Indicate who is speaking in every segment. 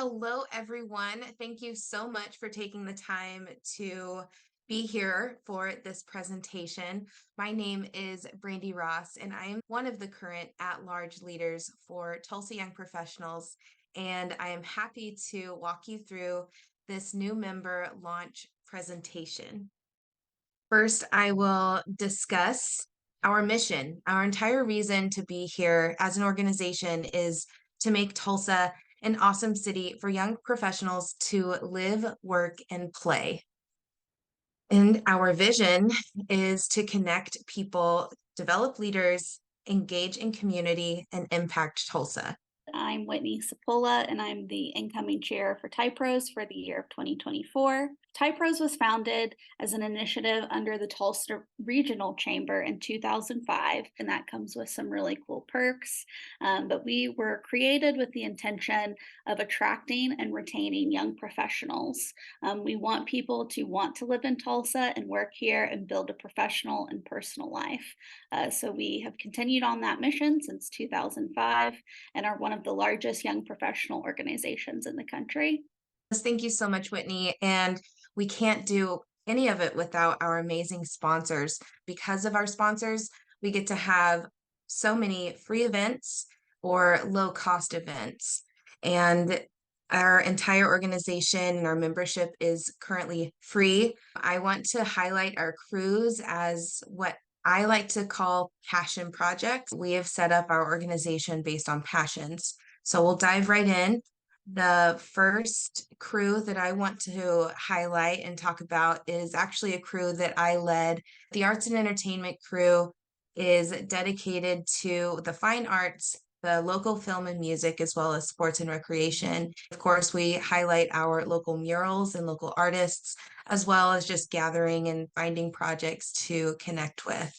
Speaker 1: Hello, everyone. Thank you so much for taking the time to be here for this presentation. My name is Brandy Ross, and I am one of the current at-large leaders for Tulsa Young Professionals, and I am happy to walk you through this new member launch presentation. First, I will discuss our mission. Our entire reason to be here as an organization is to make Tulsa an awesome city for young professionals to live, work, and play. And our vision is to connect people, develop leaders, engage in community, and impact Tulsa.
Speaker 2: I'm Whitney Sapola, and I'm the incoming chair for TYPROS for the year of 2024. TYPROS was founded as an initiative under the Tulsa Regional Chamber in 2005, and that comes with some really cool perks. But we were created with the intention of attracting and retaining young professionals. We want people to want to live in Tulsa and work here and build a professional and personal life. So we have continued on that mission since 2005 and are one of the largest young professional organizations in the country.
Speaker 1: Thank you so much, Whitney. And we can't do any of it without our amazing sponsors. Because of our sponsors, we get to have so many free events or low cost events. And our entire organization and our membership is currently free. I want to highlight our crews as what I like to call passion projects. We have set up our organization based on passions. So we'll dive right in. The first crew that I want to highlight and talk about is actually a crew that I led. The arts and entertainment crew is dedicated to the fine arts, the local film and music, as well as sports and recreation. Of course, we highlight our local murals and local artists, as well as just gathering and finding projects to connect with.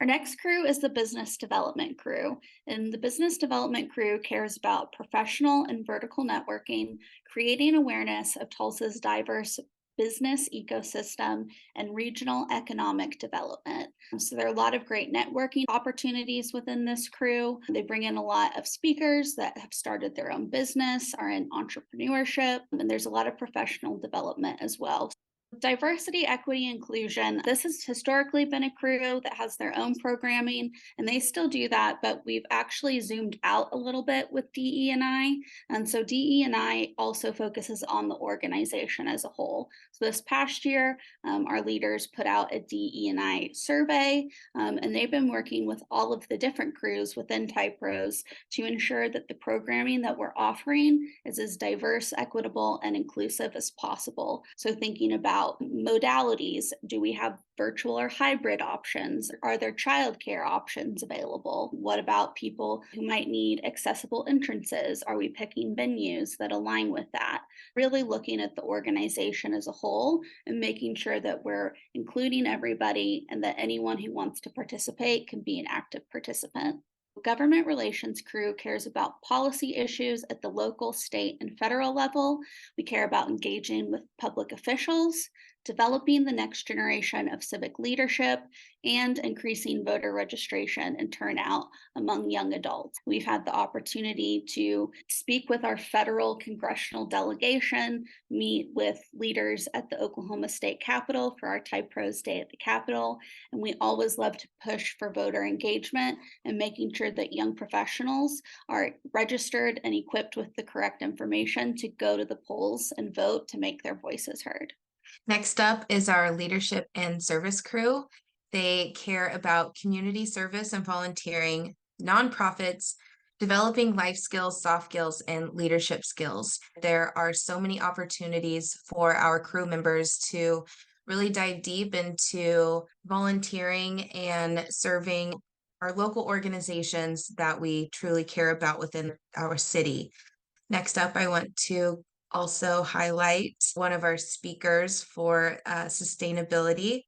Speaker 2: Our next crew is the business development crew, and the business development crew cares about professional and vertical networking, creating awareness of Tulsa's diverse business ecosystem and regional economic development. So there are a lot of great networking opportunities within this crew. They bring in a lot of speakers that have started their own business, are in entrepreneurship, and there's a lot of professional development as well. Diversity, equity, inclusion. This has historically been a crew that has their own programming, and they still do that, but we've actually zoomed out a little bit with DE&I. And so DE&I also focuses on the organization as a whole. So this past year, our leaders put out a DE&I survey, and they've been working with all of the different crews within TYPROS to ensure that the programming that we're offering is as diverse, equitable, and inclusive as possible. So thinking about modalities. Do we have virtual or hybrid options? Are there childcare options available? What about people who might need accessible entrances? Are we picking venues that align with that? Really looking at the organization as a whole and making sure that we're including everybody and that anyone who wants to participate can be an active participant. Government relations crew cares about policy issues at the local, state, and federal level. We care about engaging with public officials, developing the next generation of civic leadership, and increasing voter registration and turnout among young adults. We've had the opportunity to speak with our federal congressional delegation, meet with leaders at the Oklahoma State Capitol for our TYPROS Day at the Capitol, and we always love to push for voter engagement and making sure that young professionals are registered and equipped with the correct information to go to the polls and vote to make their voices heard.
Speaker 1: Next up is our leadership and service crew. They care about community service and volunteering, nonprofits, developing life skills, soft skills, and leadership skills. There are so many opportunities for our crew members to really dive deep into volunteering and serving our local organizations that we truly care about within our city. Next up, I want to also highlight one of our speakers for sustainability,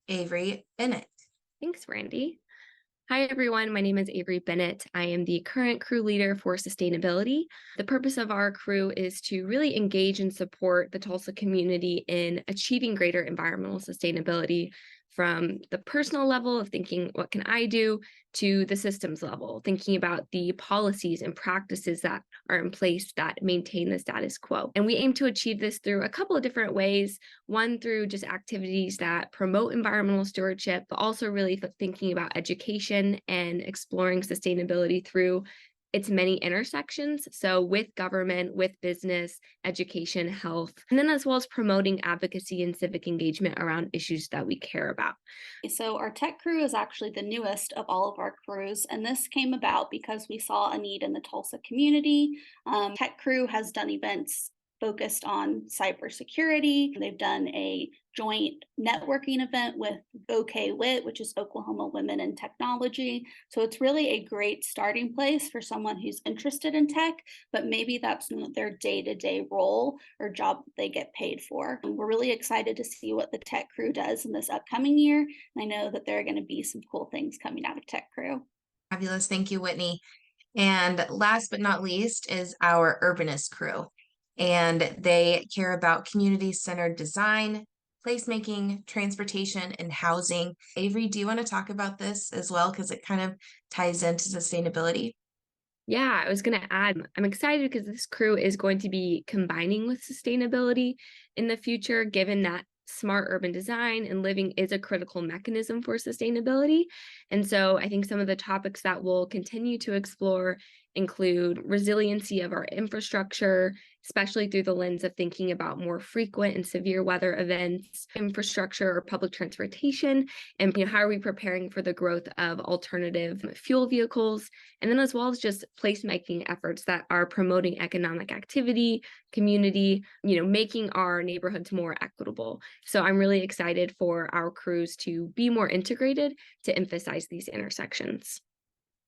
Speaker 1: Avery Bennett.
Speaker 3: Thanks, Randy. Hi, everyone. My name is Avery Bennett. I am the current crew leader for sustainability. The purpose of our crew is to really engage and support the Tulsa community in achieving greater environmental sustainability from the personal level of thinking, what can I do, to the systems level, thinking about the policies and practices that are in place that maintain the status quo. And we aim to achieve this through a couple of different ways. One, through just activities that promote environmental stewardship, but also really thinking about education and exploring sustainability through its many intersections. So with government, with business, education, health, and then as well as promoting advocacy and civic engagement around issues that we care about.
Speaker 2: So our tech crew is actually the newest of all of our crews, and this came about because we saw a need in the Tulsa community. Tech crew has done events focused on cybersecurity. They've done a joint networking event with OKWIT, which is Oklahoma Women in Technology. So it's really a great starting place for someone who's interested in tech, but maybe that's not their day-to-day role or job that they get paid for. And we're really excited to see what the tech crew does in this upcoming year. And I know that there are going to be some cool things coming out of tech crew.
Speaker 1: Fabulous. Thank you, Whitney. And last but not least is our urbanist crew. And they care about community-centered design, placemaking, transportation, and housing. Avery, do you want to talk about this as well? Because it kind of ties into sustainability.
Speaker 3: Yeah, I was going to add, I'm excited because this crew is going to be combining with sustainability in the future, given that smart urban design and living is a critical mechanism for sustainability. And so I think some of the topics that we'll continue to explore include resiliency of our infrastructure, especially through the lens of thinking about more frequent and severe weather events, infrastructure or public transportation, and how are we preparing for the growth of alternative fuel vehicles, and then as well as just placemaking efforts that are promoting economic activity, community, making our neighborhoods more equitable. So I'm really excited for our crews to be more integrated to emphasize these intersections.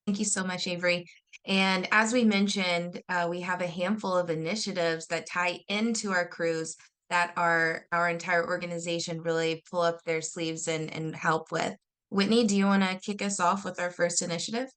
Speaker 1: Thank you so much, Avery. And as we mentioned, we have a handful of initiatives that tie into our crews that our entire organization really pull up their sleeves and help with. Whitney, do you want to kick us off with our first initiative?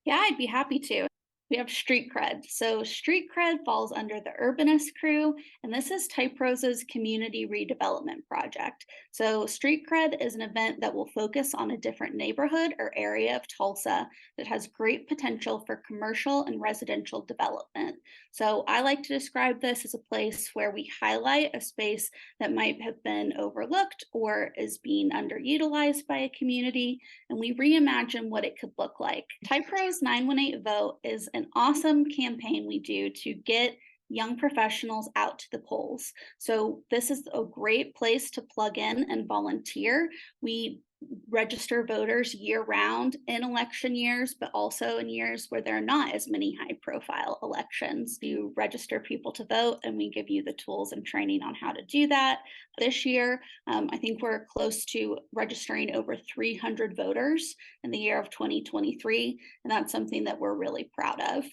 Speaker 2: Yeah, I'd be happy to. We have street cred. So street cred falls under the urbanist crew, and this is TYPROS's community redevelopment project. So street cred is an event that will focus on a different neighborhood or area of Tulsa that has great potential for commercial and residential development. So I like to describe this as a place where we highlight a space that might have been overlooked or is being underutilized by a community, and we reimagine what it could look like. TYPROS 918 Vote is an awesome campaign we do to get young professionals out to the polls. So this is a great place to plug in and volunteer. We register voters year round in election years, but also in years where there are not as many high profile elections. You register people to vote, and we give you the tools and training on how to do that. This year, I think we're close to registering over 300 voters in the year of 2023, and that's something that we're really proud of.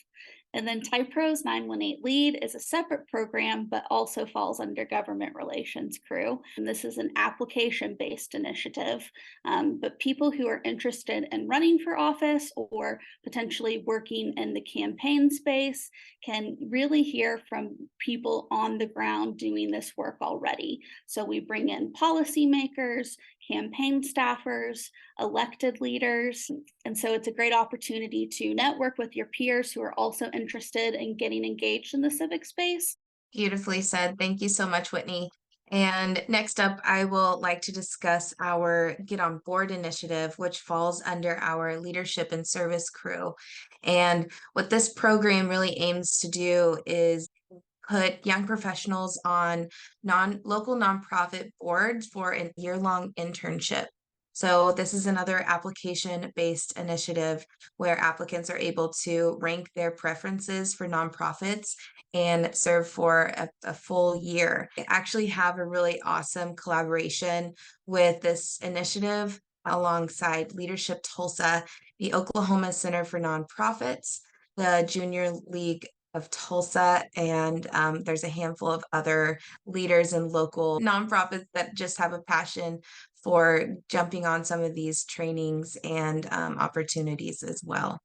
Speaker 2: And then TYPROS 918 Lead is a separate program, but also falls under government relations crew. And this is an application-based initiative, but people who are interested in running for office or potentially working in the campaign space can really hear from people on the ground doing this work already. So we bring in policymakers, campaign staffers, elected leaders. And so it's a great opportunity to network with your peers who are also interested in getting engaged in the civic space.
Speaker 1: Beautifully said. Thank you so much, Whitney. And next up, I will like to discuss our Get On Board initiative, which falls under our leadership and service crew. And what this program really aims to do is put young professionals on local nonprofit boards for a year-long internship. So this is another application-based initiative where applicants are able to rank their preferences for nonprofits and serve for a full year. I actually have a really awesome collaboration with this initiative alongside Leadership Tulsa, the Oklahoma Center for Nonprofits, the Junior League of Tulsa, and there's a handful of other leaders and local nonprofits that just have a passion for jumping on some of these trainings and opportunities as well.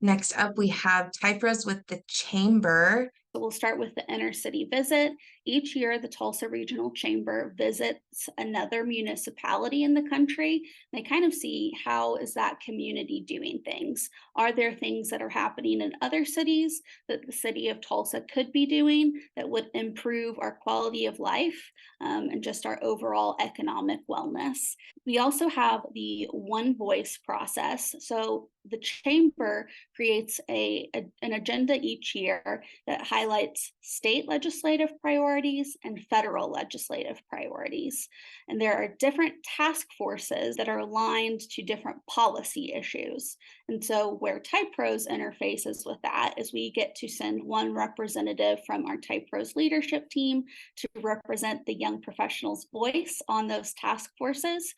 Speaker 1: Next up, we have TYPROS with the Chamber.
Speaker 2: So we'll start with the inner city visit. Each year, the Tulsa Regional Chamber visits another municipality in the country. They kind of see how is that community doing things. Are there things that are happening in other cities that the city of Tulsa could be doing that would improve our quality of life and just our overall economic wellness? We also have the one voice process. So the chamber creates an agenda each year that highlights state legislative priorities and federal legislative priorities. And there are different task forces that are aligned to different policy issues. And so, where TYPROS interfaces with that is we get to send one representative from our TYPROS leadership team to represent the young professionals' voice on those task forces.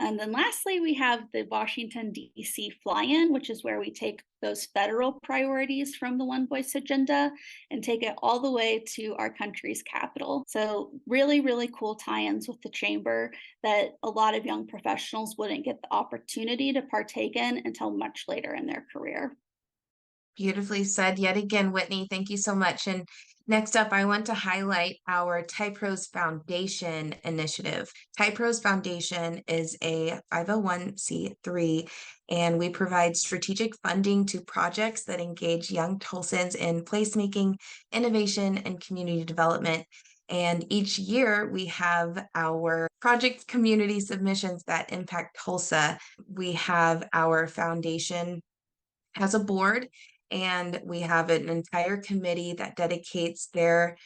Speaker 2: And then lastly, we have the Washington, D.C. fly-in, which is where we take those federal priorities from the One Voice agenda and take it all the way to our country's capital. So really, really cool tie-ins with the chamber that a lot of young professionals wouldn't get the opportunity to partake in until much later in their career.
Speaker 1: Beautifully said yet again, Whitney. Thank you so much. And next up, I want to highlight our TYPROS Foundation initiative. TYPROS Foundation is a 501c3, and we provide strategic funding to projects that engage young Tulsans in placemaking, innovation, and community development. And each year we have our project community submissions that impact Tulsa. We have our foundation has a board, and we have an entire committee that dedicates their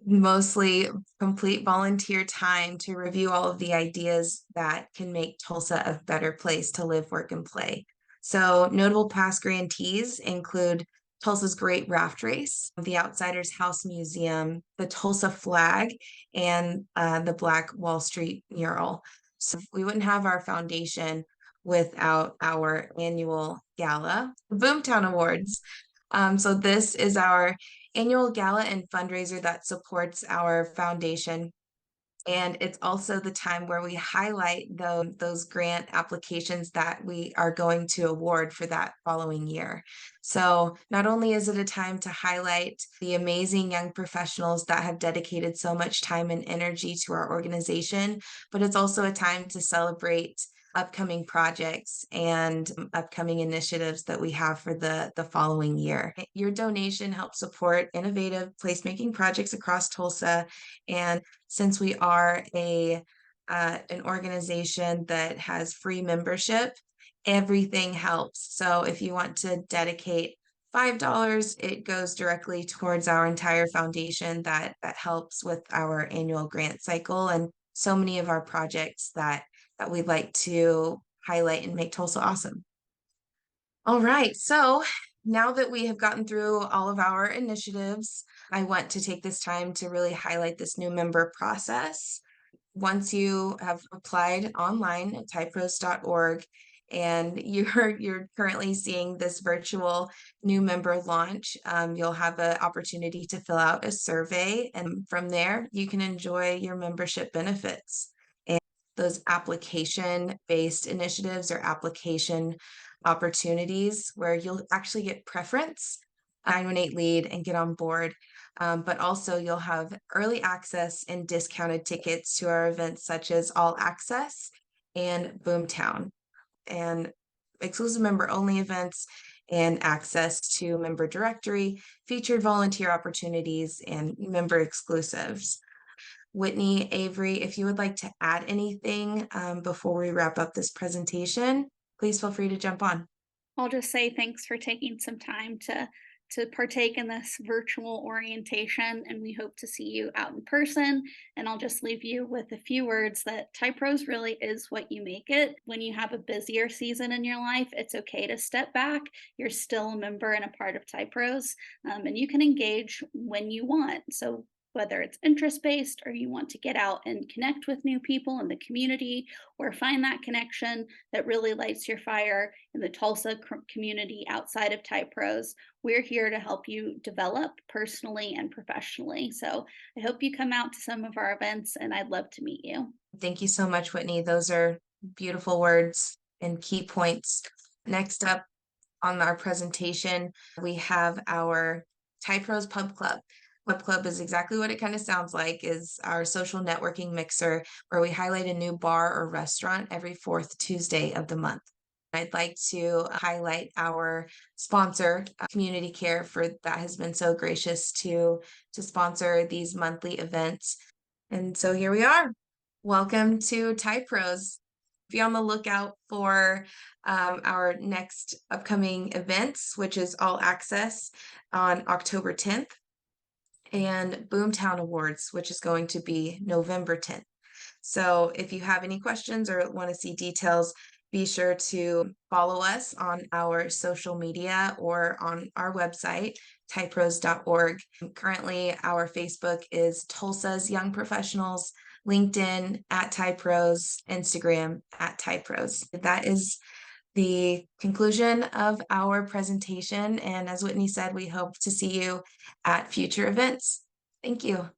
Speaker 1: mostly complete volunteer time to review all of the ideas that can make Tulsa a better place to live, work, and play. So notable past grantees include Tulsa's Great Raft Race, the Outsiders House Museum, the Tulsa Flag, and the Black Wall Street mural. So we wouldn't have our foundation without our annual gala, the Boomtown Awards. So this is our annual gala and fundraiser that supports our foundation. And it's also the time where we highlight those grant applications that we are going to award for that following year. So not only is it a time to highlight the amazing young professionals that have dedicated so much time and energy to our organization, but it's also a time to celebrate upcoming projects and upcoming initiatives that we have for the following year. Your donation helps support innovative placemaking projects across Tulsa. And since we are an organization that has free membership, everything helps. So if you want to dedicate $5, it goes directly towards our entire foundation that helps with our annual grant cycle and so many of our projects that we'd like to highlight and make Tulsa awesome. All right, so now that we have gotten through all of our initiatives, I want to take this time to really highlight this new member process. Once you have applied online at typros.org and you're currently seeing this virtual new member launch, you'll have an opportunity to fill out a survey, and from there you can enjoy your membership benefits. Those application-based initiatives or application opportunities where you'll actually get preference, 918 lead, and get on board. But also you'll have early access and discounted tickets to our events such as All Access and Boomtown, and exclusive member only events and access to member directory, featured volunteer opportunities, and member exclusives. Whitney, Avery, if you would like to add anything before we wrap up this presentation, please feel free to jump on.
Speaker 2: I'll just say thanks for taking some time to partake in this virtual orientation, and we hope to see you out in person. And I'll just leave you with a few words that TYPROS really is what you make it. When you have a busier season in your life, it's okay to step back. You're still a member and a part of TYPROS, and you can engage when you want. So whether it's interest-based or you want to get out and connect with new people in the community or find that connection that really lights your fire in the Tulsa community outside of TYPROS, we're here to help you develop personally and professionally. So I hope you come out to some of our events, and I'd love to meet you.
Speaker 1: Thank you so much, Whitney. Those are beautiful words and key points. Next up on our presentation, we have our TYPROS Pub Club. Pub Club is exactly what it kind of sounds like, is our social networking mixer where we highlight a new bar or restaurant every fourth Tuesday of the month. I'd like to highlight our sponsor, Community Care, for that has been so gracious to sponsor these monthly events. And so here we are. Welcome to TYPROS. Be on the lookout for our next upcoming events, which is All Access on October 10th, and Boomtown Awards, which is going to be November 10th. So if you have any questions or want to see details, be sure to follow us on our social media or on our website, typros.org. Currently, our Facebook is Tulsa's Young Professionals, LinkedIn at TYPROS, Instagram at TYPROS. That is the conclusion of our presentation. And as Whitney said, we hope to see you at future events. Thank you.